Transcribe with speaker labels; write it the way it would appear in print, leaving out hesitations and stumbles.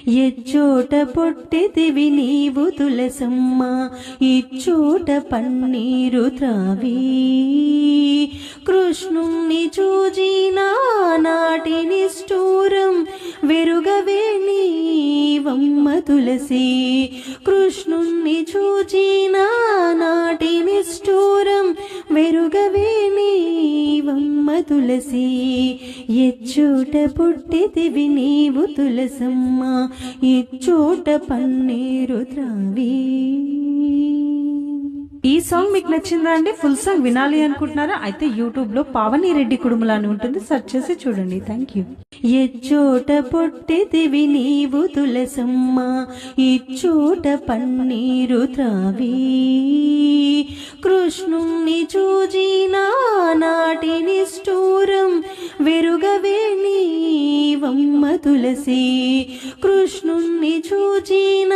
Speaker 1: ఎచ్చోట పొట్టెదివి నీవు తులసమ్మ ఇచ్చోట పన్నీరు త్రావి కృష్ణుణ్ణి చూచిన నాటి నిష్ఠూరం వెరుగవే నీవమ్మ తులసి కృష్ణుణ్ణి చూచిన నాటి నిష్ఠూరం వెరుగవే నీవమ్మ తులసి ఎచ్చోట పుట్టితివి నీవు తులసమ్మ ఇచ్చోట పన్నీరు త్రావి.
Speaker 2: ఈ సాంగ్ మీకు నచ్చిందా అండి? ఫుల్ సాంగ్ వినాలి అనుకుంటున్నారా? అయితే యూట్యూబ్ లో పావని రెడ్డి కుడుముల అని ఉంటుంది, సెర్చ్ చేసి చూడండి. Thank you.
Speaker 1: ఎచ్చోట పొట్టెదివి నీవు తులసమ్మ ఇచ్చోట పన్నీరు త్రావి కృష్ణుణ్ణి చూచిన నాటి నిష్ఠూరం వెరుగవే నీవమ్మ తులసి కృష్ణుణ్ణి చూచిన